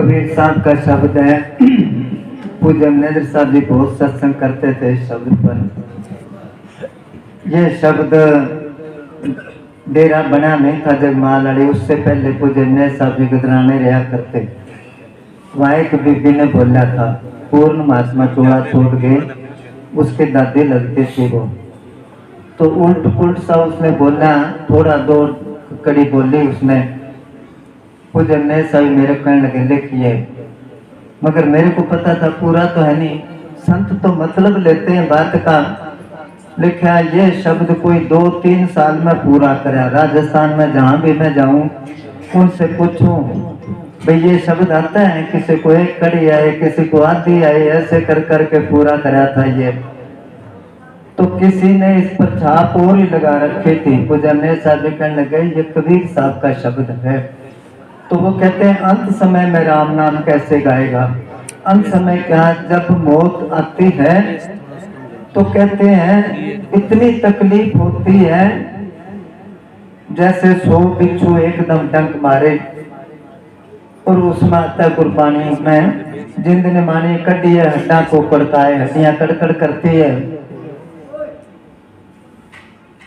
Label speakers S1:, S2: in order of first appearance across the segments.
S1: कबीर साहब का शब्द है। पूज्य मनेंद्र साहब जी बहुत सत्संग करते थे इस शब्द पर। ये शब्द डेरा बना नहीं था जगमाल अड़ी, उससे पहले पूज्य मनेंद्र साहब जी गुजराने रहा करते। वहाँ एक बीबी ने बोला था, पूर्ण मास में चूड़ा छूट गए, उसके दादी लगते थे वो, तो उल्ट पुल्ट सा उसने बोला, थोड़ा दो कड़ी बोली उसने। पूज्य मनेंद्र साहब मेरे कहने लगे लिखिए, मगर मेरे को पता था पूरा तो है नहीं, संत तो मतलब लेते हैं बात का। लिखा ये शब्द कोई 2-3 साल में पूरा करा। राजस्थान में जहाँ भी मैं जाऊं उनसे पूछूं भाई ये शब्द आता है, किसी को एक कड़ी आए, किसी को आधी आए, ऐसे कर करके पूरा करा था ये। तो किसी ने इस पर छाप और ही लगा रखी थी। पूज्य मनेंद्र साहब कहने लगे ये कबीर साहब का शब्द है। तो वो कहते हैं अंत समय में राम नाम कैसे गाएगा। अंत समय क्या, जब मौत आती है तो कहते हैं इतनी तकलीफ होती है जैसे 100 बिच्छू एकदम डंक मारे। और उसमें आता गुरबानी में जिंद ने मानी कटी है, हड्डा को पड़ता है, हड्डियां कड़कड़ करती है।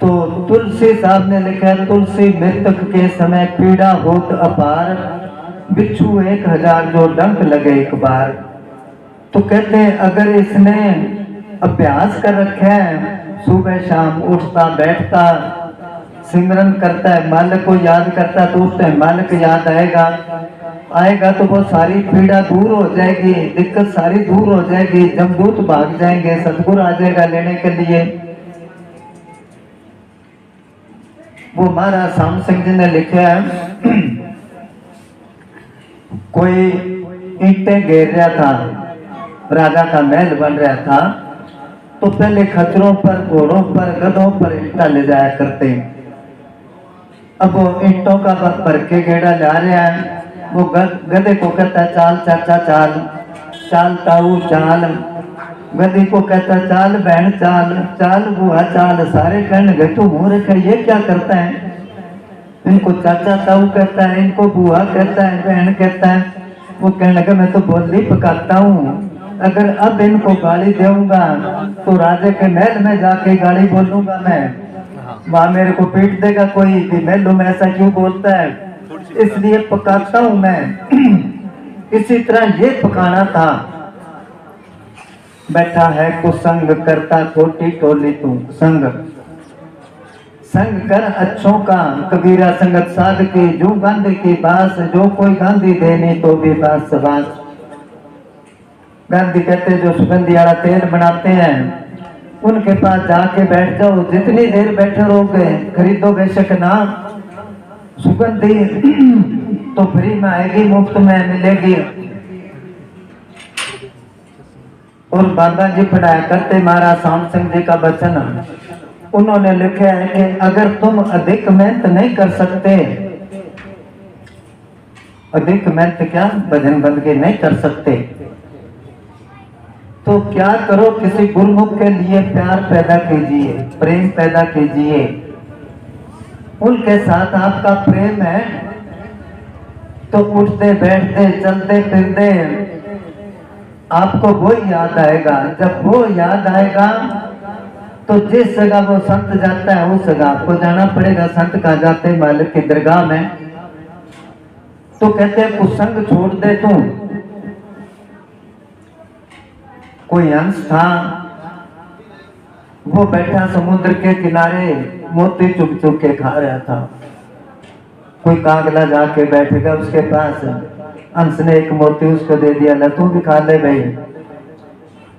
S1: तो तुलसी साहब ने लिखा है, तुलसी मृतक के समय पीड़ा होत अपार, बिच्छू 1000 जो डंक लगे एक बार। तो कहते हैं अगर इसने अभ्यास कर रखा है, सुबह शाम उठता बैठता सिमरन करता है, मालिक को याद करता, तो उस टाइम मालिक याद आएगा तो वो सारी पीड़ा दूर हो जाएगी, दिक्कत सारी दूर हो जाएगी, जमदूत भाग जाएंगे, सतगुरु आ जाएगा लेने के लिए। वो महाराज श्याम सिंह जी ने लिखा है, कोई ईंटें घेर रहा था, राजा का महल बन रहा था, तो पहले खच्चरों पर, घोड़ों पर, गधों पर ईंटा ले जाया करते। अब वो ईंटों का भर के गेड़ा ला रहा है, वो गधे को कहता है चाल चाचा चाल, चाल ताऊ चाल। गधी को कहता है चाल बहन चाल, चाल बुआ चाल। सारे कहने लगे तू मुंह रखा ये क्या करता है। इनको चाचा ताऊ कहता है, इनको बुआ कहता है, बहन कहता है। वो कहने लगा मैं तो बोली पकाता हूँ, अगर अब इनको गाली दूंगा तो राजे के महल में जाके गाली बोलूंगा मैं, वहां मेरे को पीट देगा कोई कि महलों में ऐसा क्यों बोलता है, इसलिए पकाता हूं मैं। इसी तरह ये पकाना था। बैठा है कुसंग करता छोटी टोली तू संग, संग कर अच्छों का कबीरा संगत साध की, जो गांधी की बास, जो कोई गांधी देनी तो भी बास बास। गांधी कहते जो सुगंधी वाला तेल बनाते हैं उनके पास जाके बैठ जाओ, जितनी देर बैठे रहोगे, खरीदो बेशक ना, सुगंधी तो फ्री में आएगी, मुफ्त में मिलेगी। और बाबा जी पढ़ाया करते महाराज श्याम सिंह जी का वचन, उन्होंने लिखा है कि अगर तुम अधिक मेहनत नहीं कर सकते, अधिक मेहनत क्या भजन बंदगी नहीं कर सकते, तो क्या करो किसी गुरुमुख के लिए प्यार पैदा कीजिए, प्रेम पैदा कीजिए। उनके साथ आपका प्रेम है तो उठते बैठते चलते फिरते आपको वो याद आएगा। जब वो याद आएगा तो जिस जगह वो संत जाता है उस जगह आपको जाना पड़ेगा। संत कहाँ जाते मालिक की दरगाह में। तो कहते हैं कुसंग छोड़ दे तू। कोई हंस था, वो बैठा समुद्र के किनारे मोती चुग चुग के खा रहा था। कोई कागला जाके बैठेगा उसके पास, हंस ने एक मोती उसको दे दिया, ना तू भी खा ले भाई।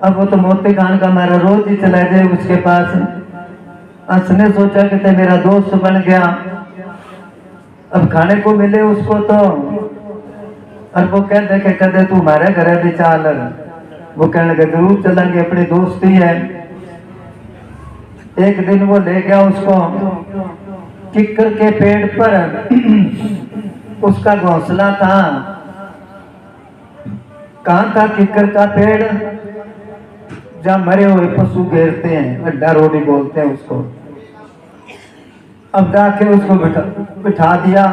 S1: अब वो तो मोती खान का मेरा रोज ही चला जाए उसके पास। हंस ने सोचा कि ते मेरा दोस्त बन गया, अब खाने को मिले उसको तो। और वो कह दे के कदे तू हमारे घर भी चाल। वो कहने लगे जरूर चलेंगे, अपनी दोस्ती है। एक दिन वो ले गया उसको किक्कर के पेड़ पर, उसका घोंसला था। कहाँ था किक्कर का पेड़? जहाँ मरे हुए पशु घेरते हैं, अड्डा रोडी बोलते हैं उसको। अब जाके उसको बिठा दिया।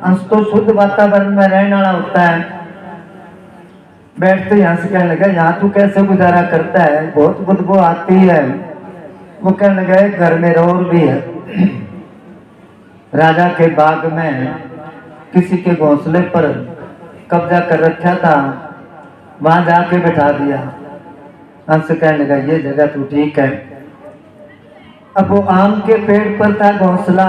S1: हंस तो शुद्ध वातावरण में रहने वाला होता है, बैठते यहाँ से कहने लगा, यहाँ तू कैसे गुजारा करता है, बहुत बदबू आती है। वो कहने लगा, घर में और भी है। राजा के बाग में किसी के घोंसले पर कब्जा कर रखा था, वहां जाके बैठा दिया। हंस कहने लगा, ये जगह तो ठीक है। अब वो आम के पेड़ पर था घोंसला।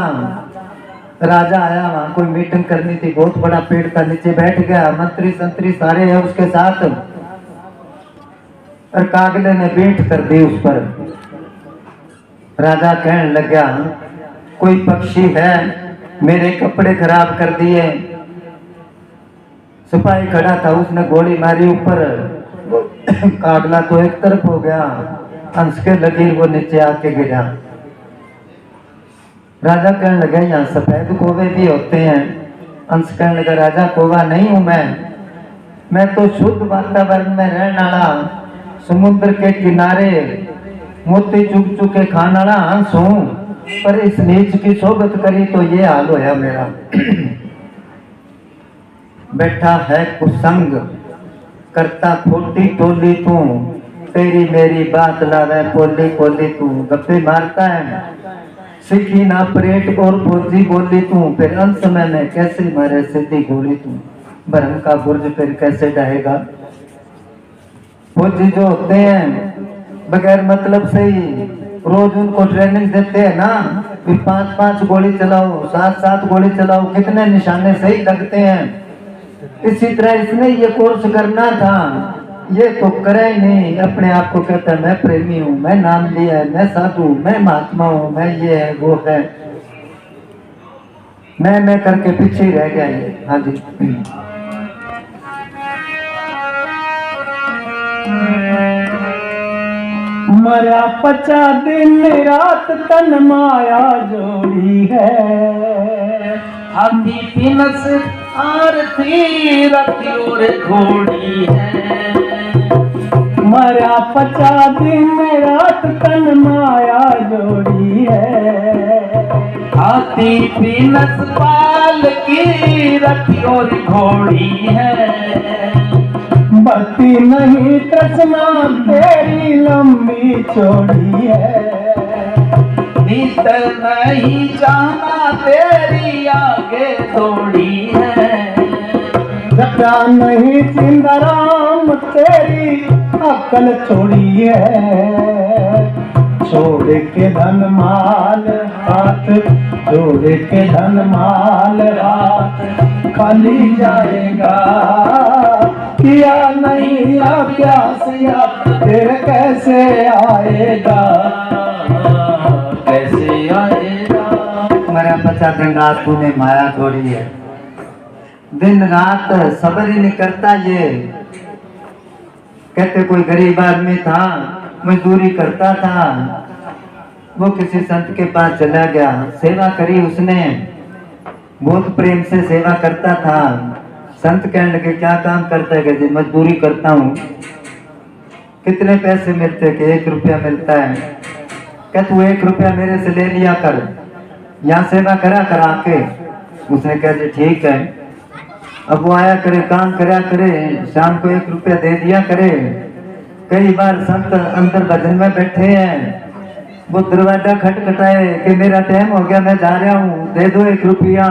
S1: राजा आया, वहां कोई मीटिंग करनी थी, बहुत बड़ा पेड़ था, नीचे बैठ गया। मंत्री संतरी सारे हैं उसके साथ, और कागले ने बींट कर दी उस पर। राजा कहने लगा, कोई पक्षी है, मेरे कपड़े खराब कर दिए। सिपाही खड़ा था, उसने गोली मारी ऊपर, कागला तो एक तरफ हो गया, हंस के लगी वो नीचे आके गिरा। राजा कहने लगा, यहाँ सफेद कौवे भी होते हैं। हंस कहने लगा, राजा कौवा नहीं हूं मैं तो शुद्ध वातावरण में रहने वाला, समुद्र के किनारे मोती चुग चुग के खाने वाला हंस हूं, पर इस नीच की सोबत करी तो ये हाल होया मेरा। बैठा है कुसंग, करता खोटी टोली तू, तेरी मेरी बात लावे पोली पोली तू। गप्पे मारता है, सीखी ना परेड और फौजी बोली तू, फिर अंत समय में कैसे मारे सीधी गोली तू। भरम का बुर्ज फिर कैसे ढहेगा। फौजी जो होते हैं बगैर मतलब से ही रोज उनको ट्रेनिंग देते हैं ना, फिर 5-5 गोली चलाओ, 7-7 गोली चलाओ, कितने निशाने सही लगते हैं। इसी तरह इसने ये कोर्स करना था, ये तो करे ही नहीं। अपने आप को कहता है मैं प्रेमी हूँ, मैं नाम लिया है, मैं साधु, मैं महात्मा हूँ, मैं ये है वो है, मैं करके पीछे ही रह गया ये। हाँ जी।
S2: मरा 50 दिन रात तन माया जोड़ी है, हाथी पिनस आरती रति और घोड़ी है। मरा 50 दिन रात तन माया जोड़ी है, हाथी पिनस पाल की रति और घोड़ी है। बत्ती नहीं कृष्णा तेरी लंबी चौड़ी है, नीत नहीं जाना तेरी आगे थोड़ी है। गटा नहीं सिंदराम तेरी अकल छोड़ी है। छोड़ के धन माल हाथ, छोड़ के धन माल हाथ खाली जाएगा। किया नहीं या प्यासिया फिर कैसे आएगा, कैसे आएगा।
S1: मेरा 50 दिन रात तूने माया छोड़ी है, दिन रात सब्र ही नहीं करता ये। कहते कोई गरीब आदमी था, मजदूरी करता था, वो किसी संत के पास चला गया, सेवा करी उसने, बहुत प्रेम से सेवा करता था। संत कहने लगे क्या काम करता है, कहते मजदूरी करता हूँ। कितने पैसे मिलते, कि 1 रुपया मिलता है। क्या तू 1 रुपया मेरे से ले लिया कर, यहाँ सेवा करा कर आके। उसने कहते ठीक है। अब वो आया करे, काम करा करे, शाम को 1 रुपया दे दिया करे। कई बार संत अंदर भजन में बैठे हैं, वो दरवाजा खटखटाए कि मेरा टाइम हो गया, मैं जा रहा हूँ, दे दो 1 रुपया।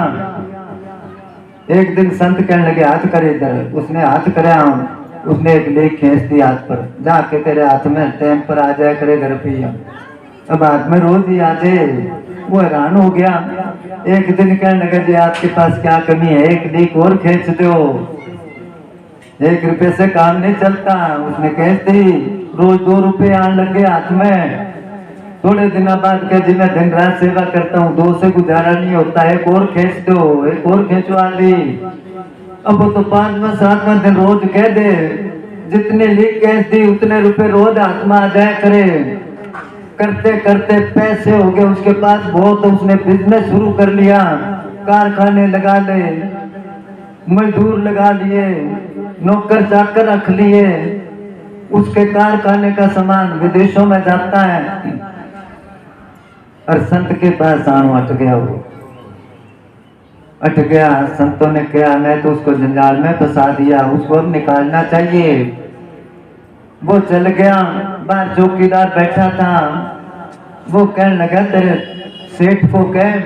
S1: एक दिन संत कहने लगे हाथ करे इधर। उसने हाथ कराया, उसने एक लेख खींच दी हाथ पर, जाके तेरे हाथ में टाइम पर आ जाया करे घर पे। अब हाथ में रोज ही आ जाए। वो हैरान हो गया। एक दिन कहने लगा जी आपके पास क्या कमी है, 1 लेख और खींच दो, 1 रुपये से काम नहीं चलता। उसने खींच दी, रोज 2 रुपये आने लगे हाथ में। थोड़े दिनों बाद कह जी मैं दिन रात सेवा करता हूँ, 2 से गुजारा नहीं होता, 1 और खींच दो, 1 और खींचवा ली। अब वो तो 5वां 7वां दिन रोज कह दे, जितने लीक खींच दी उतने रुपए रोज हाथ में आ जाया करे। करते करते पैसे हो गए उसके पास बहुत, उसने बिजनेस शुरू कर लिया, कारखाने लगा ले, मजदूर लगा लिए, नौकर चाकर रख लिए। उसके कारखाने का सामान विदेशों में जाता है। और संत के पास आनो हट गया वो। अट गया। संतों ने कहा मैं तो उसको जंजाल में फंसा दिया, उसको अब निकालना चाहिए। वो चल गया, बाहर चौकीदार बैठा था, वो कहने लगा तेरे सेठ को कह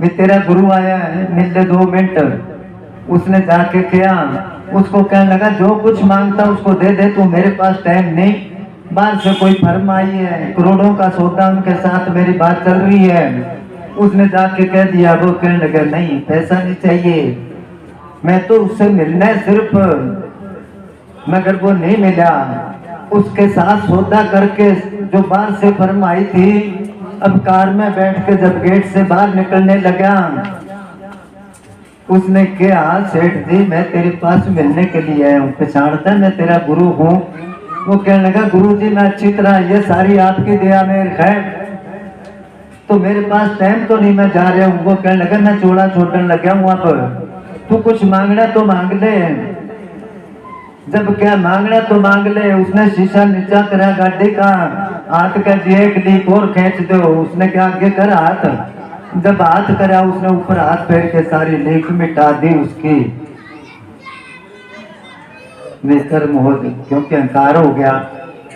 S1: भी तेरा गुरु आया है, मिल ले 2 मिनट। उसने जाके किया, उसको कहने लगा जो कुछ मांगता उसको दे दे, तू मेरे पास टाइम नहीं। बाहर से कोई फर्म आई है, करोड़ों का सौदा, उनके साथ मेरी बात चल रही है। उसने जाके कह दिया, वो कहने लगा नहीं पैसा नहीं चाहिए, मैं तो उससे मिलना है सिर्फ। मगर वो नहीं मिला, उसके साथ सौदा करके जो बाहर से फर्म आई थी, अब कार में बैठ के जब गेट से बाहर निकलने लगा, उसने कहा सेठ जी मैं तेरे पास मिलने के लिए आया हूँ, पहचानता मैं तेरा गुरु हूँ। वो कहने लगा गुरु जी मैं अच्छी तरह, ये सारी आपकी दया मेरे खैर, तो मेरे पास टाइम तो नहीं, मैं जा रहा हूँ। वो कहने लगा मैं चूड़ा छोड़ने लगा हूँ, अब तू कुछ मांगना तो मांग ले। जब क्या मांगना तो मांग ले। उसने शीशा नीचा करा गाड़ी का, हाथ का जी एक लीक और खींच दो। उसने क्या आगे कर हाथ, जब हाथ करा उसने ऊपर हाथ फेर के सारी लीक मिटा दी उसकी। निष्कर्म हो गई क्योंकि अहंकार हो गया।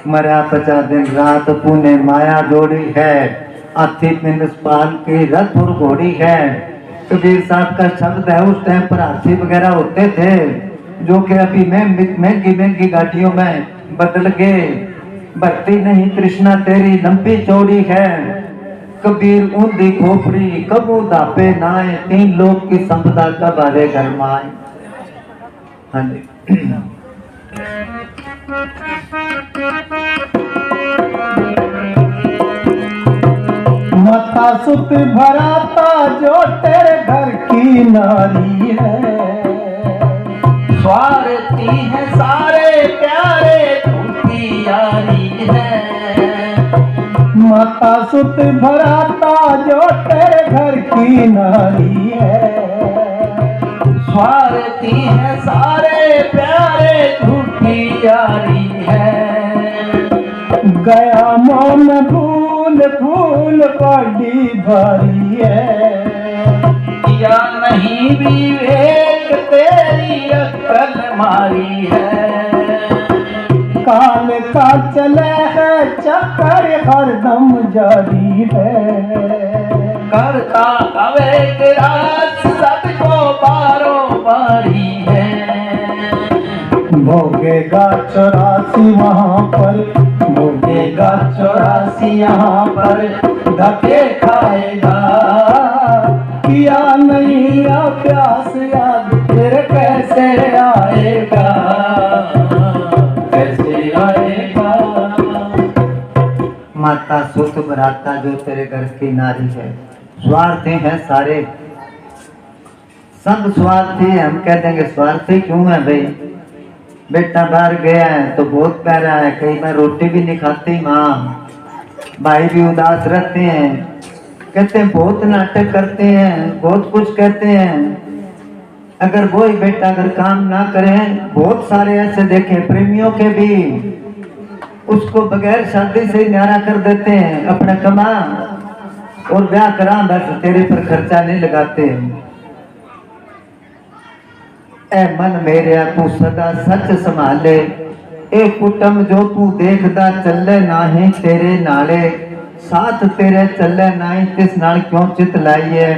S1: मरा 50 दिन रात तूने माया जोड़ी है, हाथी पिंड पाल की रथ और घोड़ी है। कबीर साहब का शब्द है, उस टाइम पर हाथी वगैरह होते थे जो कि अभी महंगी महंगी गाड़ियों में बदल गए। भक्ति नहीं तृष्णा तेरी लंबी चौड़ी है, कबीर ऊंधी खोपड़ी कबू दापे नाए, 3 लोग की संपदा कब आवे घर माए। हाँ जी।
S2: माता सुत भराता जो तेरे घर की नारी है, स्वार्थी है सारे प्यारे झूठी यारी है। माता सुत भराता जो तेरे घर की नारी है, स्वार्थी है सारे प्यारे झूठी यारी है। गया मन भूल भूल बड़ी भारी है, या नहीं विवेक तेरी अक्ल मारी है। काल का चले है चक्कर हरदम जारी है, करता अवेक रात सबको बारो बारी है। भोगेगा 84 वहाँ पर, भोगेगा 84 यहाँ पर, धके खाएगा किया नहीं आ प्यास याद फिर कैसे आएगा, कैसे आएगा।
S1: माता सुत बराता जो तेरे घर की नारी है, स्वार्थी है सारे, सब स्वार्थी है। हम कह देंगे स्वार्थी क्यों है भाई, बेटा बाहर गया है तो बहुत प्यारा है, कई बार रोटी भी नहीं खाती माँ, भाई भी उदास रहते हैं, कहते हैं बहुत नाटक करते हैं, बहुत कुछ कहते हैं। अगर वो ही बेटा अगर काम ना करें, बहुत सारे ऐसे देखे प्रेमियों के भी, उसको बगैर शादी से ही न्यारा कर देते हैं, अपना कमा और ब्याह करा, बस तेरे पर खर्चा नहीं लगाते। ए मन मेरे तू सदा सच संभाले, ए कुटम जो तू देखदा चले नाही तेरे नाले, साथ तेरे चले नाही तिस नाल क्यों चित लाइए,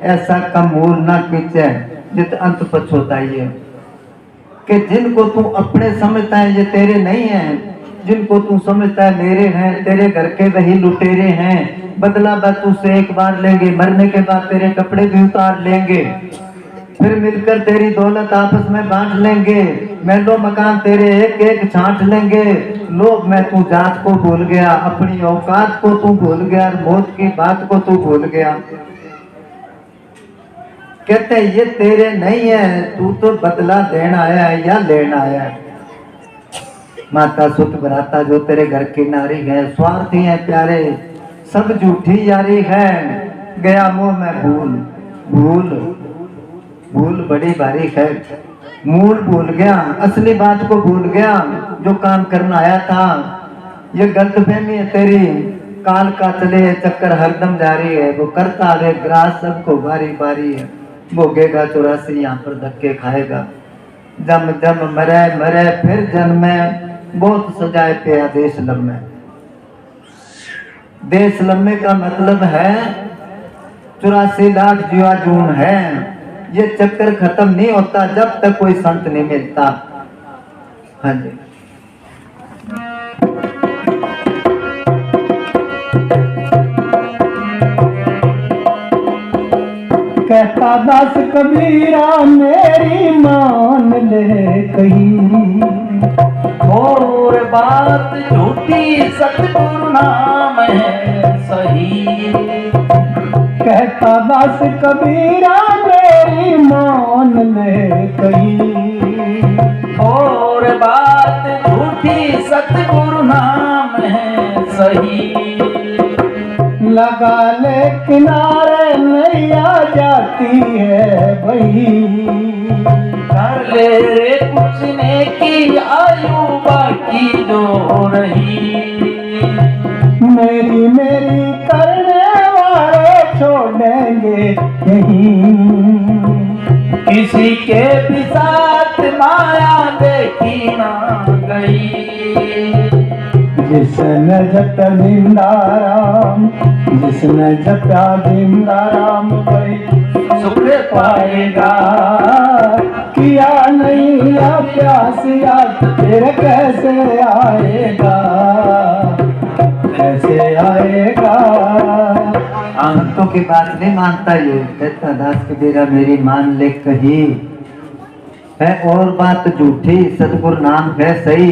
S1: ऐसा कम मूल ना कीचे जित अंत पछोताइए। कि जिनको तू अपने समझता है ये तेरे नहीं है, जिनको तू समझता है मेरे हैं, तेरे घर के वही लुटेरे हैं। बदला बस तुझसे एक बार लेंगे, मरने के बाद तेरे कपड़े भी उतार लेंगे, फिर मिलकर तेरी दौलत आपस में बांट लेंगे, महलों मकान तेरे एक एक छांट लेंगे। लोग मैं तू जात को भूल गया, अपनी औकात को तू भूल गया, मौत की बात को तू भूल गया। कहते ये तेरे नहीं है, तू तो बदला देना आया है या लेना आया है। माता सुत बराता जो तेरे घर की नारी है, स्वार्थी है प्यारे, सब झूठी यारी है। गया मुंह में भूल, भूल भूल बड़ी भारी है, मूल भूल गया, असली बात को भूल गया, जो काम करना आया था। ये गलतफहमी है तेरी, काल का चले चक्कर हरदम जारी है, वो करता है ग्रास सबको बारी बारी है। भोगेगा 84 यहाँ पर धक्के खाएगा, जम जम मरे मरे फिर जन्मे, बहुत सजाए पे आदेश लम्हे। देश लम्हे का मतलब है 84 लाख जीवा जून है। ये चक्कर खत्म नहीं होता जब तक कोई संत नहीं मिलता। हाँ जी।
S2: कहता दास कबीरा मेरी मान ले कहीं,
S3: और बात झूठी सतगुरु नाम है सही।
S2: कहता दास कबीरा मेरी मान ले कहीं,
S3: और बात झूठी सतगुरु नाम है सही।
S2: लगा ले किनारे नैया जाती है वही,
S3: कर ले रे कुछ ने की आयु बाकी जो रही।
S2: मेरी मेरी करने वाले छोड़ेंगे नहीं,
S3: किसी के भी साथ माया देखी ना गई।
S2: जिसने जपा जिंदाराम, जिसने जपा जिंदाराम भाई
S3: सुख पाएगा।
S2: किया नहीं या प्यास याद फिर कैसे आएगा, कैसे आएगा।
S1: संतों की बात नहीं मानता ये। कहता दास कबीरा मेरी मान ले कही है, और बात झूठी सतगुरु नाम है सही।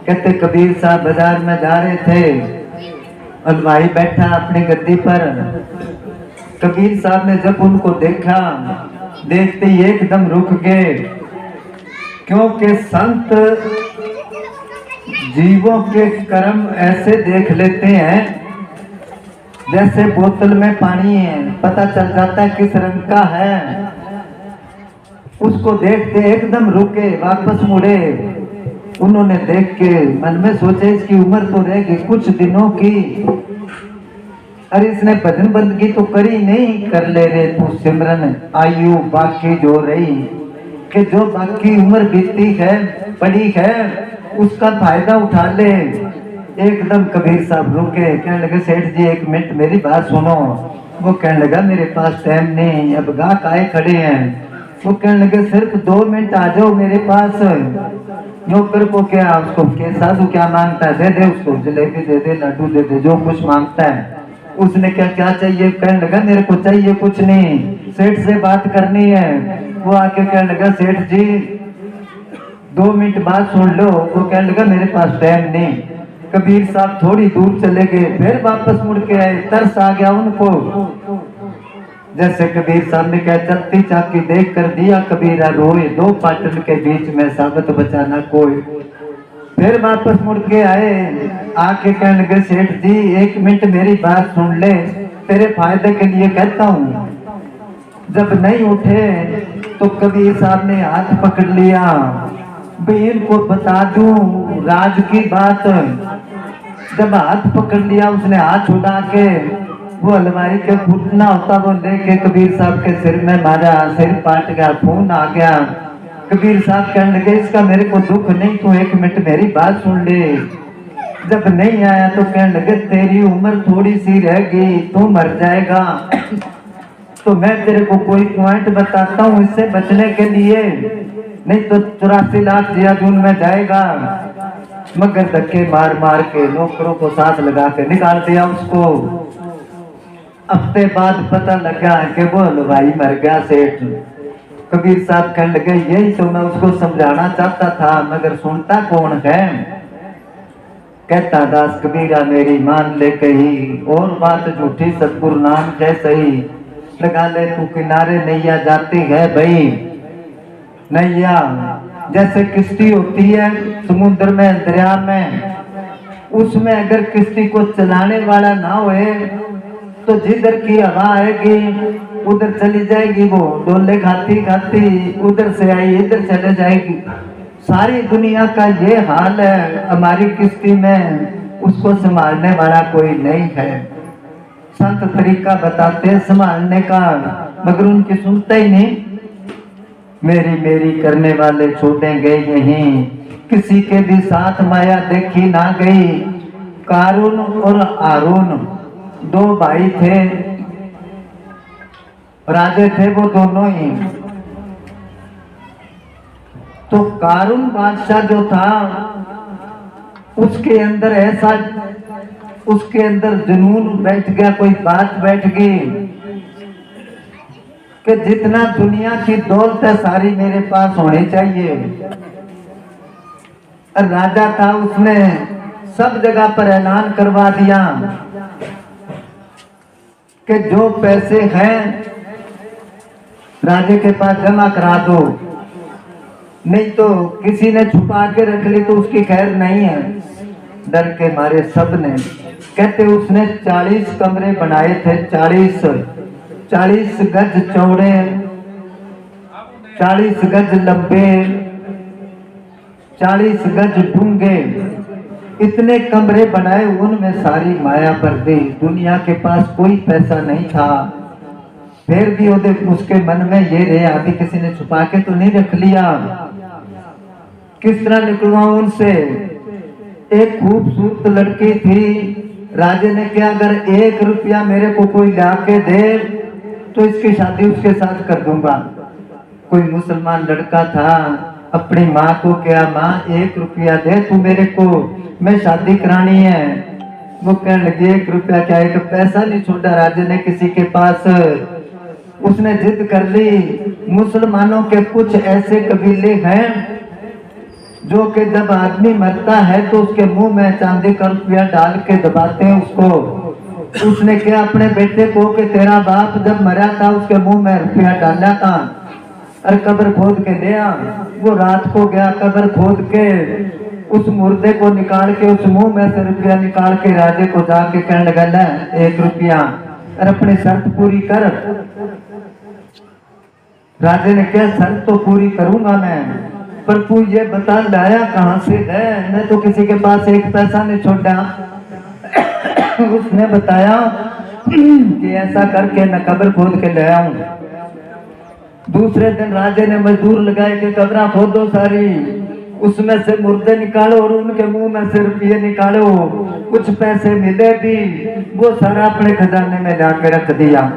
S1: कहते कबीर साहब बाजार में जा रहे थे, हलवाई बैठा अपनी गद्दी पर। कबीर साहब ने जब उनको देखा, देखते ही एकदम रुक गए, क्योंकि संत जीवों के कर्म ऐसे देख लेते हैं जैसे बोतल में पानी है, पता चल जाता है किस रंग का है। उसको देखते एकदम रुके, वापस मुड़े। उन्होंने देख के मन में सोचे इसकी उम्र तो रहेगी कुछ दिनों की, अरे इसने भजन बंदगी तो करी नहीं, कर ले रे तू सिमरन आयु बाकी जो रही। कि जो बाकी उम्र बीती है पड़ी है उसका फायदा उठा ले। एकदम कबीर साहब रुके, कहने लगे सेठ जी एक मिनट मेरी बात सुनो। वो कहने लगा मेरे पास टाइम नहीं, अब गाहक आए खड़े हैं। वो कहने लगे सिर्फ 2 मिनट आ जाओ मेरे पास। नौकर को क्या, उसको के साधु क्या मांगता है दे दे, उसको जलेबी दे दे, लड्डू दे दे, जो कुछ मांगता है। उसने क्या क्या चाहिए, कहने लगा मेरे को चाहिए कुछ नहीं, सेठ से बात करनी है। वो आके कहने लगा सेठ जी 2 मिनट बाद सुन लो। वो कहने लगा मेरे पास टाइम नहीं। कबीर साहब थोड़ी दूर चले गए, फिर वापस मुड़ के आए। तरस आ गया उनको, जैसे कबीर साहब ने कहा चलती चाकी देख कर दिया कबीरा रोए, 2 पाटन के बीच में साबत बचाना कोई। फिर वापस मुड़ के आए, आके कहने लगे सेठ जी 1 मिनट मेरी बात सुन ले, तेरे फायदे के लिए कहता हूँ। जब नहीं उठे तो कबीर साहब ने हाथ पकड़ लिया, बहन को बता दूं राज की बात। जब हाथ पकड़ लिया उसने हाथ छुड़ा के वो हलवाई के फूटना होता वो लेके कबीर साहब के सिर में मारा, सिर पाट गया, खून आ गया। कबीर साहब कहने लगे इसका मेरे को दुख नहीं, तू 1 मिनट मेरी बात सुन ले। जब नहीं आया तो कहने लगे तेरी उम्र थोड़ी सी रह गई, तू मर जाएगा। तो मैं तेरे को कोई पॉइंट बताता हूँ इससे बचने के लिए, नहीं तो 84 लाख जिया जून में जाएगा। मगर धक्के मार मार के नौकरों को साथ लगा के निकाल दिया उसको। हफ्ते बाद पता लगा कि वो हलवाई मर गया सेठ। कबीर साहब कहने लगे यही तो मैं उसको समझाना चाहता था, मगर सुनता कौन है। कहता दास कबीरा मेरी मान ले कही, और बात झूठी सतगुरु नाम है सही। लगा ले तू किनारे नैया जाती है भाई। नैया जैसे किश्ती होती है समुद्र में, दरिया में, उसमें अगर किश्ती को चलाने वाला ना होए तो जिधर की हवा आएगी उधर चली जाएगी, वो डोले खाती खाती उधर से आई इधर चले जाएगी। सारी दुनिया का ये हाल है, हमारी किश्ती में उसको संभालने वाला कोई नहीं है। संत तरीका बताते हैं संभालने का, मगर उनकी सुनते ही नहीं। मेरी मेरी करने वाले छोड़े गए यहीं, किसी के भी साथ माया देखी ना गई। कारून और हारून दो भाई थे, राजे थे वो दोनों ही। तो कारून बादशाह जो था उसके अंदर ऐसा, उसके अंदर जुनून बैठ गया, कोई बात बैठ गई कि जितना दुनिया की दौलत है सारी मेरे पास होनी चाहिए। और राजा था, उसने सब जगह पर ऐलान करवा दिया कि जो पैसे हैं राजे के पास जमा करा दो, नहीं तो किसी ने छुपा के रख ली तो उसकी खैर नहीं है। डर के मारे सब ने, कहते उसने 40 कमरे बनाए थे, 40 गज चौड़े, 40 गज लंबे, 40 गज डूंगे, इतने कमरे बनाए, उनमें सारी माया भर दी। दुनिया के पास कोई पैसा नहीं था, फिर भी उसके मन में ये रहा अभी किसी ने छुपा के तो नहीं रख लिया, किस तरह निकलवाऊं उनसे। एक खूबसूरत लड़की थी, राजे ने क्या, अगर 1 रुपया मेरे को कोई ला के दे तो इसकी शादी उसके साथ कर दूंगा। कोई मुसलमान लड़का था, अपनी माँ को क्या, माँ 1 रुपया दे तू मेरे को, मैं शादी करानी है। वो कहने लगी 1 रुपया क्या, एक पैसा नहीं छोड़ा राजे ने किसी के पास। उसने जिद कर ली। मुसलमानों के कुछ ऐसे कबीले हैं जो कि जब आदमी मरता है तो उसके मुंह में चांदी का रुपया डाल के दबाते हैं उसको। उसने क्या, अपने बेटे को कि तेरा बाप जब मरा था उसके मुंह में रुपया डाला था और कब्र खोद के दिया। वो रात को गया, कब्र खोद के उस मुर्दे को निकाल के उस मुंह में से रुपया निकाल के राजे को जाके कहने लगा, ले 1 रुपया और अपनी शर्त पूरी कर। राजे ने क्या, शर्त तो पूरी करूंगा मैं, पर तू ये बता लाया कहां से है, मैं तो किसी के पास 1 पैसा नहीं छोड़ा। उसने बताया कि ऐसा करके मैं कब्र खोद के ले आऊं। दूसरे दिन राजे ने मजदूर लगाए कि कब्र खोदो सारी, उसमें से मुर्दे निकालो और उनके मुंह में से रुपये निकालो। कुछ पैसे मिले भी, वो सारा अपने खजाने में लाके रख दिया।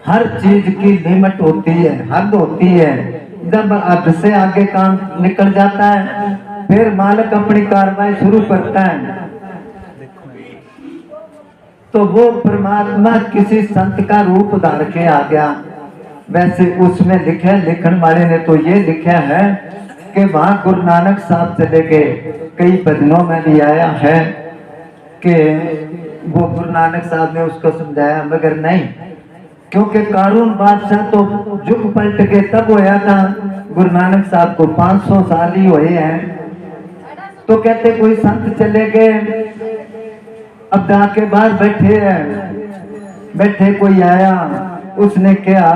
S1: हर चीज की लिमिट होती है, हद होती है। जब हद से आगे काम निकल जाता है फिर मालिक अपनी कार्रवाई शुरू करता है। तो वो परमात्मा किसी संत का रूप धार के आ गया। वैसे उसमें लिखे, लिखने वाले ने तो ये लिखा है कि वहां गुरु नानक साहब चले गए। कई भजनों में भी आया है कि वो गुरु नानक साहब ने उसको समझाया, मगर नहीं, क्योंकि कारून बादशाह तो जुग पलट के तब होया था, गुरु नानक साहब को 500 साल ही हुए हैं। तो कहते कोई संत चले गए, अब जाके बाहर बैठे हैं, बैठे कोई आया, उसने क्या,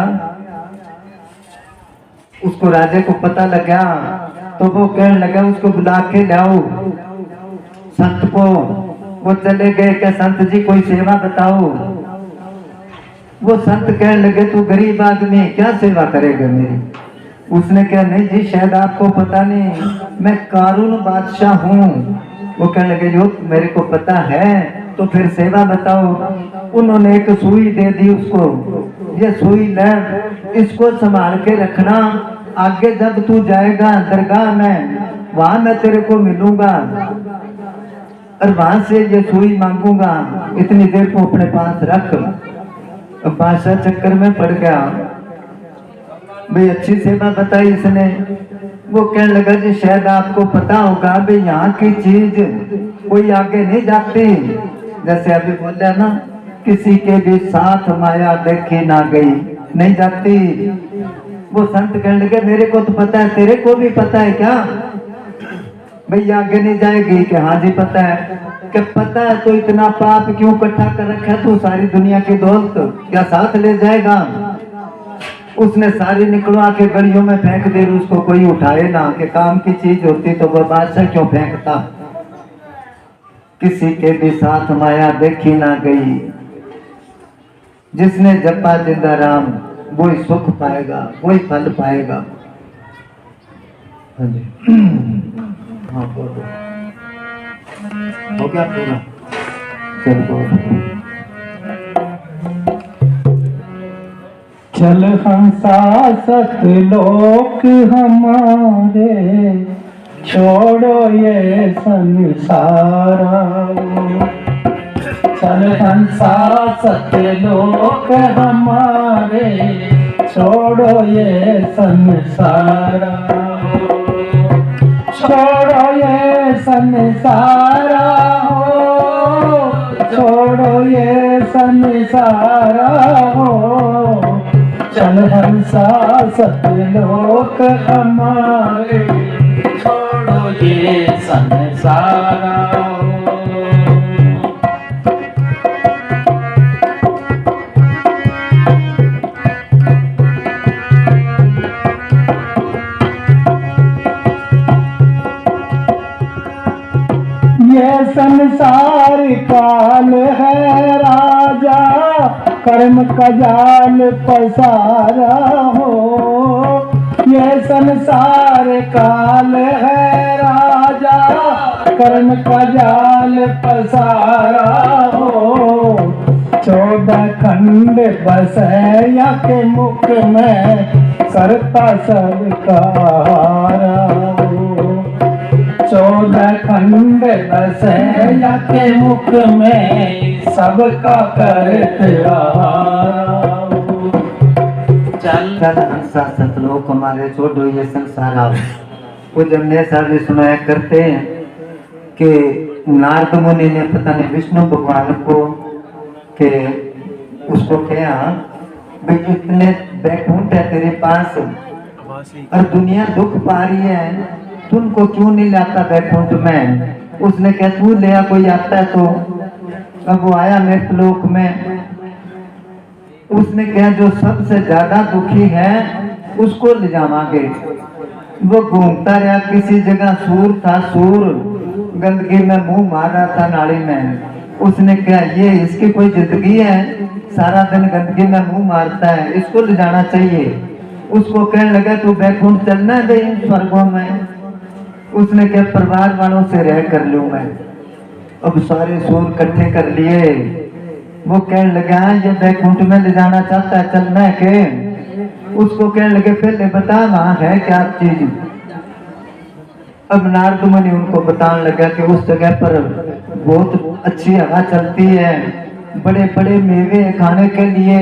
S1: उसको राजे को पता लगा तो वो कहने लगा उसको बुला के लाओ संत को। वो चले गए, क्या संत जी कोई सेवा बताओ। वो संत कहने लगे तू गरीब आदमी क्या सेवा करेगा मेरी। उसने कहा नहीं जी शायद आपको पता नहीं, मैं कारून बादशाह हूँ। वो कहने लगे जो मेरे को पता है तो फिर सेवा बताओ। उन्होंने एक सुई दे दी उसको, ये सुई ले, इसको संभाल के रखना, आगे जब तू जाएगा दरगाह में वहां मैं तेरे को मिलूंगा और वहां से ये सुई मांगूंगा, इतनी देर को अपने पास रख। बादशाह चक्कर में पड़ गया, भाई अच्छी सेवा बताई इसने। वो कहने लगा जी शायद आपको पता होगा भाई यहाँ की चीज कोई आगे नहीं जाती। जैसे अभी बोला ना, किसी के भी साथ माया देखी ना गई, नहीं जाती। वो संत कहने लगे मेरे को तो पता है, तेरे को भी पता है क्या भाई आगे नहीं जाएगी। कि हाँ जी पता है। कि पता है तो इतना पाप क्यों इकट्ठा कर रखा है, तो सारी दुनिया की दौलत क्या साथ ले जाएगा। उसने सारी निकलवा के गलियों में फेंक दे, उसको कोई उठाए ना। कि काम की चीज होती तो वह बादशाह क्यों फेंकता। किसी के भी साथ माया देखी ना गई, जिसने जपा जिंदा राम वही सुख पाएगा, वही फल पाएगा। हाँ जी, हाँ बोलो, हो गया पूरा? चलो
S2: चल हंसा सतलोक हमारे, छोड़ो ये संसारा। चल हंसा सतलोक हमारे, छोड़ो ये संसारा। छोड़ो ये संसारा हो, छोड़ो ये संसारा हो। चल हंसा सतलोक हमारे,
S3: छोड़ो ये संसारा।
S2: ये संसार काल है राजा, कर्म का जाल पसारा हो। ये संसार काल है राजा, कर्म का जाल पसारा हो। 14 खंड बसैया के मुख में, करता सबका हारा हो। 14 खंड बसैया के मुख में, सबका करते
S3: चल
S1: चल हंसा सतलोक हमारे, छोड़ो ये संसार आओ। वो जब ने सारे सुनाया करते हैं कि नारद मुनि ने पता नहीं विष्णु भगवान को कि उसको कहा भाई इतने बैकुंठ है तेरे पास और दुनिया दुख पा रही है, तुमको क्यों नहीं लाता बैकुंठ में? उसने कहा तू ले आ, कोई आता है तो। अब वो आया मृतलोक में। उसने कहा जो सबसे ज्यादा दुखी है उसको ले जावांगे। वो घूमता रहा किसी जगह, सूर था, सूर गंदगी में मुंह मार रहा था नाली में। उसने कहा ये इसकी कोई जिंदगी है, सारा दिन गंदगी में मुंह मारता है, इसको ले जाना चाहिए। उसको कहने लगा तू बैकुंठ चलना है भाई स्वर्गों में। उसने कहा परिवार वालों से रह कर लूं मैं। अब सारे सूर इकट्ठे कर लिए। वो कहने लगा ये बैकुंठ में ले जाना चाहता है, चलना है के? उसको कहने लगे पहले बता वहां है क्या चीज। अब नारद मुनि उनको बताने लगा कि उस जगह पर बहुत अच्छी हवा चलती है, बड़े बड़े मेवे खाने के लिए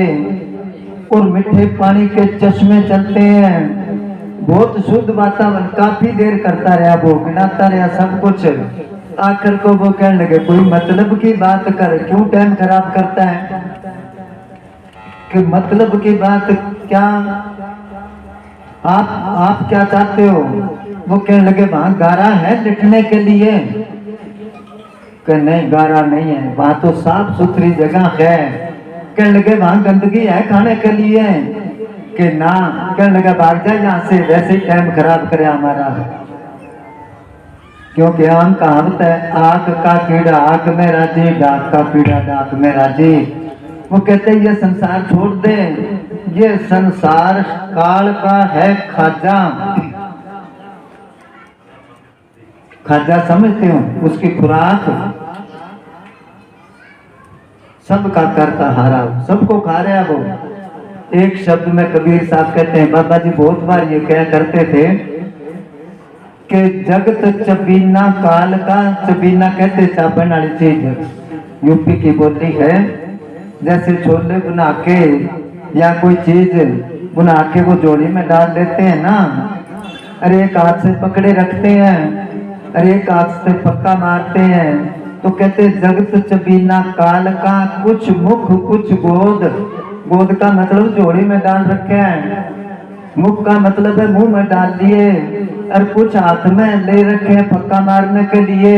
S1: और मीठे पानी के चश्मे चलते हैं, बहुत शुद्ध वातावरण। काफी देर करता रहा, वो गिनाता रहा सब कुछ। आखिर को वो कहने लगे कोई मतलब की बात कर, क्यों टाइम खराब करता है? कि मतलब की बात क्या, आप क्या चाहते हो? वो कहने लगे वहां गारा है लिटने के लिए। कि नहीं गारा नहीं है, वहां तो साफ सुथरी जगह है। कहने लगे वहां गंदगी है खाने के लिए। कि ना, कहने लगा भाग जा यहाँ से, वैसे ही टाइम खराब करे हमारा। क्योंकि हम कहावत है आग का कीड़ा आग में राजी, डाक का कीड़ा डाक में राजी। वो कहते ये संसार छोड़ दे, ये संसार काल का है खाजा। खाजा समझते हो? उसकी खुराक सबका करता हारा, सबको खा रहा वो। एक शब्द में कबीर साहब कहते हैं, बाबा जी बहुत बार ये कह करते थे कि जगत चबीना काल का। चबीना कहते चापन वाली चीज, यूपी की बोली है। जैसे छोले बना के या कोई चीज बना के वो जोड़ी में डाल देते हैं ना, अरे एक हाथ से पकड़े रखते हैं, अरे एक हाथ से पक्का मारते हैं। तो कहते जगत चबीना काल का, कुछ मुख कुछ गोद। गोद का मतलब जोड़ी में डाल रखे हैं, मुख का मतलब है मुंह में डाल दिए, और कुछ हाथ में ले रखे हैं पक्का मारने के लिए।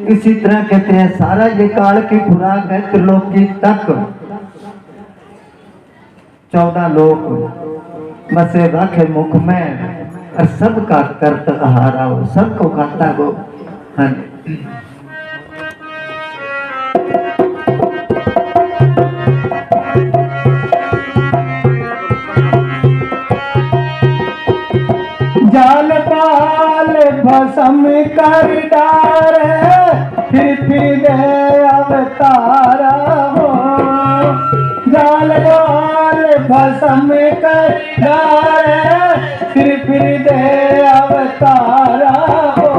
S1: इसी तरह कहते हैं सारा ये काल की खुराक है त्रिलोकी तक। 14 लोक बसे रखे मुख में, और सबका करत आहारा हो, सबको खाता वो। हाँ जी।
S2: भस्म कर डारे फिर दे अवतारा हो जाल जाल भस्म कर डारे फिर दे अवतारा हो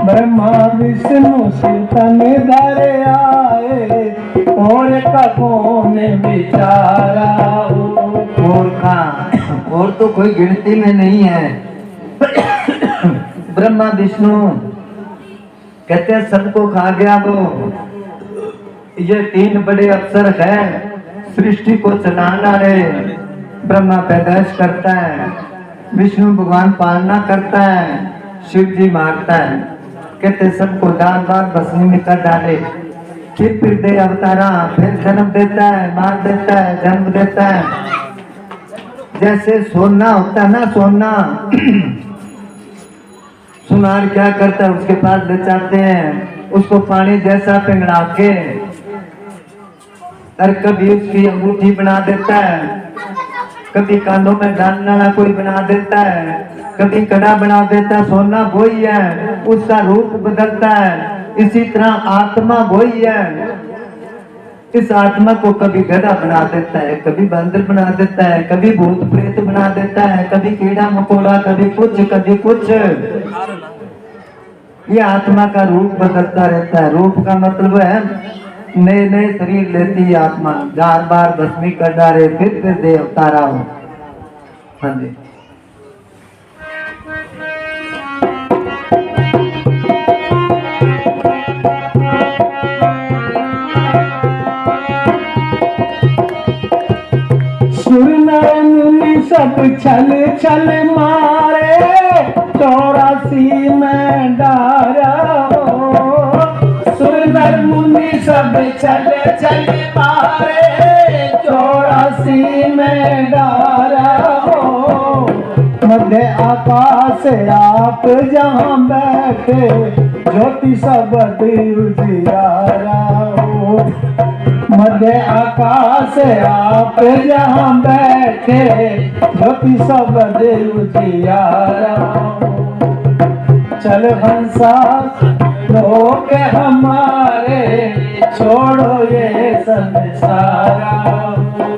S2: ब्रह्मा विष्णु सुतन धर आए और कौन बिचारा हो
S1: और का और तो कोई गिनती में नहीं है। ब्रह्मा विष्णु कहते हैं सबको खा गया वो। ये तीन बड़े अफसर हैं सृष्टि को चलाना रे। ब्रह्मा पैदाइश करता है, विष्णु भगवान पालना करता है, शिव जी मारता है। कहते सबको दान बार भस्मी में कर डाले फिर दे अवतारा, फिर जन्म देता है, मार देता है, जन्म देता है। जैसे सोना होता है ना, सोना सुनार क्या करता है, उसके पास ले जाते हैं, उसको पानी जैसा पिघला के और कभी उसकी अंगूठी बना देता है, कभी कानों में डालने वाला कोई बना देता है, कभी कड़ा बना देता है। सोना वही है, उसका रूप बदलता है। इसी तरह आत्मा वही है, इस आत्मा को कभी गधा बना देता है, कभी बंदर बना देता है, कभी भूत प्रेत बना देता है, कभी कीड़ा मकोड़ा, कभी कुछ कभी कुछ। ये आत्मा का रूप बदलता रहता है। रूप का मतलब है नए नए शरीर लेती है आत्मा, बार बार भस्मी कर डाले फिर दे अवतारा हो। हाँ जी।
S2: सुर नर मुनि सब छल छल मारे 84 में डारा हो। सुर नर मुनि सब छल छल मारे 84 में डारा हो। मध्य आकाश आप जहाँ बैठे ज्योति सब उजियारा हो। मध्य आकाश आप जहाँ बैठे ज्योति सब उजियारा हो। चल हंसा लोग हमारे छोड़ो ये संसारा हो।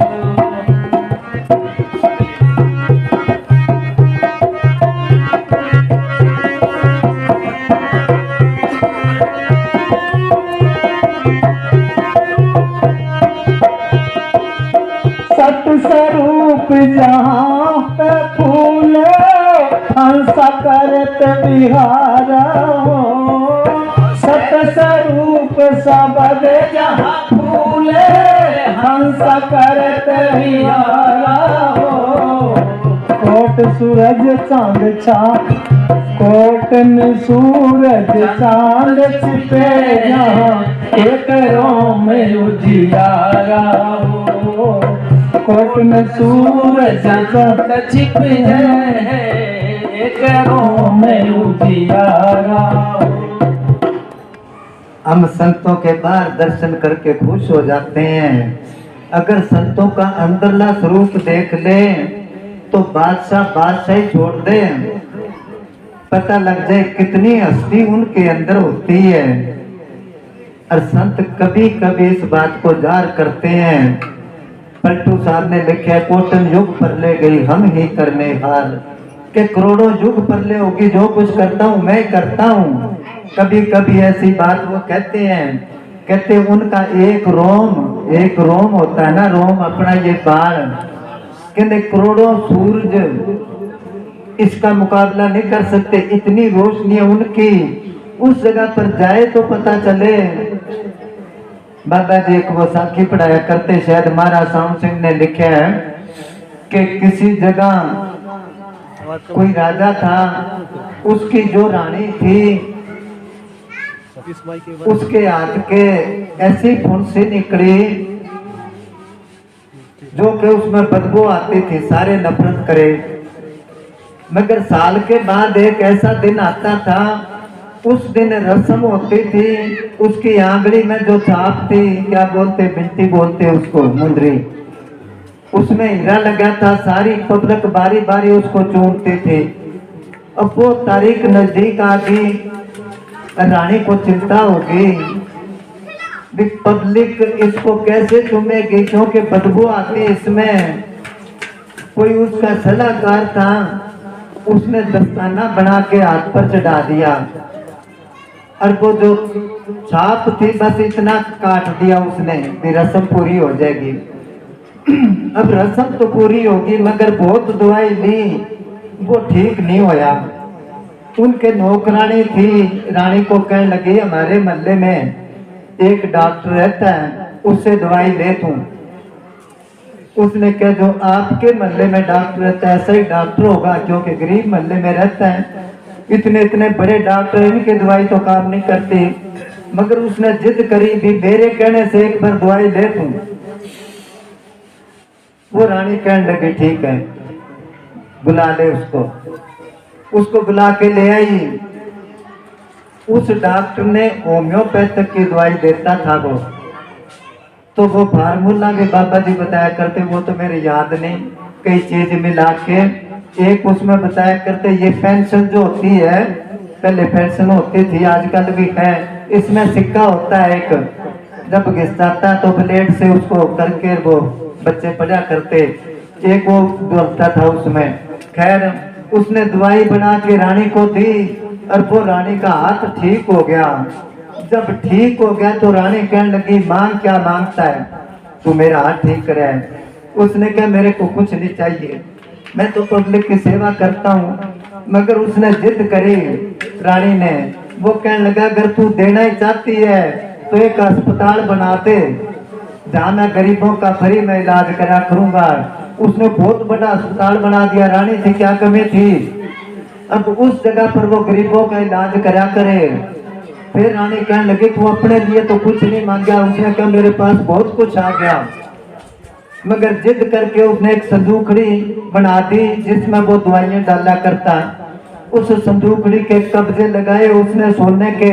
S2: सतस्वरूप जहाँ पे फूले हंसा करत बिहारा हो। सतस्वरूप सबद जहाँ फूले हंसा करत बिहारा हो। कोट सूरज चांद चाँद कोट में सूरज चांद छिपे जहाँ एक रोम में उजियारा हो। कोट में सूरज चांद छिपे एक रोम में उजियारा हो।
S1: हम संतों के बाहर दर्शन करके खुश हो जाते हैं। अगर संतों का अंदरला स्वरूप देख ले तो बादशाह ही छोड़ दे, पता लग जाए कितनी हस्ती उनके अंदर होती है। और संत कभी कभी इस बात को जार करते हैं। पलटू साहब ने लिखा है कोटन युग पर ले गई हम ही करने हार, के करोड़ों युग पर ले होगी जो कुछ करता हूँ मैं करता हूँ। कभी कभी ऐसी बात वो कहते हैं, कहते उनका एक रोम होता है ना, रोम अपना ये बाण, कहते करोड़ों सूरज इसका मुकाबला नहीं कर सकते, इतनी रोशनी है उनकी। उस जगह पर जाए तो पता चले। बाबा जी एक वो साखी पढ़ाया करते, शायद महाराज साम सिंह ने लिखा है कि किसी जगह कोई राजा था, उसकी जो रानी थी उसके हाथ के ऐसी फुंसी निकली जो कि उसमें बदबू आती थी, सारे नफरत करे। मगर साल के बाद एक ऐसा दिन आता था, उस दिन रस्म होती थी, उसकी आंगली में जो छाप थी, क्या बोलते, बिल्टी बोलते उसको, मुंदरी, उसमें हीरा लगा था। सारी पब्लिक बारी बारी उसको चूमती थी अब वो तारीख नजदीक आ गई, रानी को चिंता होगी भी पब्लिक इसको कैसे चूमेगी, क्योंकि बदबू आती इसमें। कोई उसका सलाहकार था, उसने दस्ताना बना के हाथ पर चढ़ा दिया, और वो जो छाप थी बस इतना काट दिया उसने कि रस्म पूरी हो जाएगी। अब रस्म तो पूरी होगी, मगर बहुत दवाई ली, वो ठीक नहीं होया। उनके नौकरानी थी, रानी को कहने लगी हमारे मोहल्ले में एक डॉक्टर रहता है, उससे दवाई ले तू। उसने कहा जो आपके मोहल्ले में डॉक्टर रहता है ऐसा ही डॉक्टर होगा, क्योंकि गरीब मोहल्ले में रहता है, इतने इतने बड़े डॉक्टर इनकी दवाई तो काम नहीं करती। मगर उसने जिद करी भी मेरे कहने से एक बार दवाई ले तू। वो रानी कहने लगी ठीक है, बुला ले उसको। उसको बुला के ले आई। उस डॉक्टर ने होम्योपैथिक की दवाई देता था वो, तो वो फार्मूला के बाबा जी बताया करते, वो तो मेरे याद नहीं, कई चीज मिला के एक उसमें बताया करते। ये पेंशन जो होती है, पहले पेंशन होती थी, आजकल भी है, इसमें सिक्का होता है एक, जब घिसता तो ब्लेड से उसको करके वो बच्चे पढ़ा करते, एक वो डलता था उसमें। खैर उसने दवाई बना के रानी को दी, और वो रानी का हाथ ठीक हो गया। जब ठीक हो गया तो रानी कहने लगी मांग क्या मांगता है, तू मेरा हाथ ठीक करे। उसने कहा मेरे को कुछ नहीं चाहिए, मैं तो पब्लिक की सेवा करता हूँ। मगर उसने जिद करी रानी ने। वो कहने लगा अगर तू देना ही चाहती है तो एक अस्पताल बनाते, जहाँ मैं गरीबों का फ्री में इलाज करा करूंगा। उसने बहुत बड़ा अस्पताल बना दिया। रानी से क्या कमी थी, अब उस जगह पर वो गरीबों का इलाज करा करे। फिर रानी कहने लगी तू अपने लिए तो कुछ नहीं मांगा। उसने कहा मेरे पास बहुत कुछ आ गया, मगर जिद करके उसने एक संदूकड़ी बना दी जिसमें वो दवाइयां डाला करता। उस संदूकड़ी के कब्जे लगाए उसने, सोने के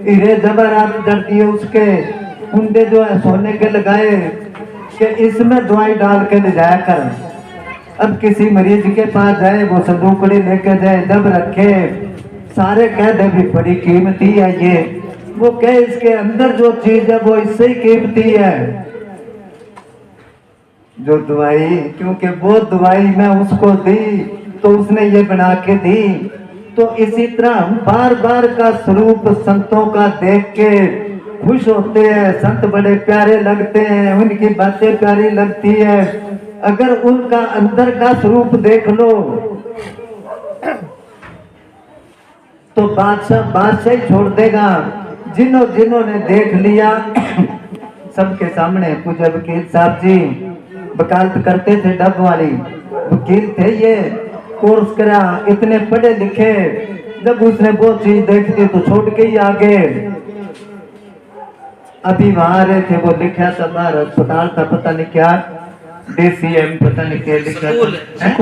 S1: हीरे जवाहरात जड़ दिए, उसके कुंडे जो है सोने के लगाए कि इसमें दवाई डाल के ले जाया कर। अब किसी मरीज के पास जाए वो संदूकड़ी लेके जाए, जब रखे सारे कह दे भी बड़ी कीमती है ये, वो कहे इसके अंदर जो चीज है वो इससे ही कीमती है जो दवाई, क्योंकि वो दवाई मैं उसको दी तो उसने ये बना के दी। तो इसी तरह हम बार बार का स्वरूप संतों का देख के खुश होते हैं। संत बड़े प्यारे लगते हैं, उनकी बातें प्यारी लगती है। अगर उनका अंदर का स्वरूप देख लो तो बादशाह बादशाह ही छोड़ देगा। जिन्होंने देख लिया सबके सामने। पूज्य वकील साहब जी वकालत करते थे, डब वाली वकील थे, ये कोर्स करा, इतने पढ़े लिखे। जब उसने वो चीज देख ली तो छोड़ के ही आगे। अभी वहां रहे थे, वो लिखा था बाहर अस्पताल था, पता नहीं क्या DCM, पता नहीं क्या लिखा था।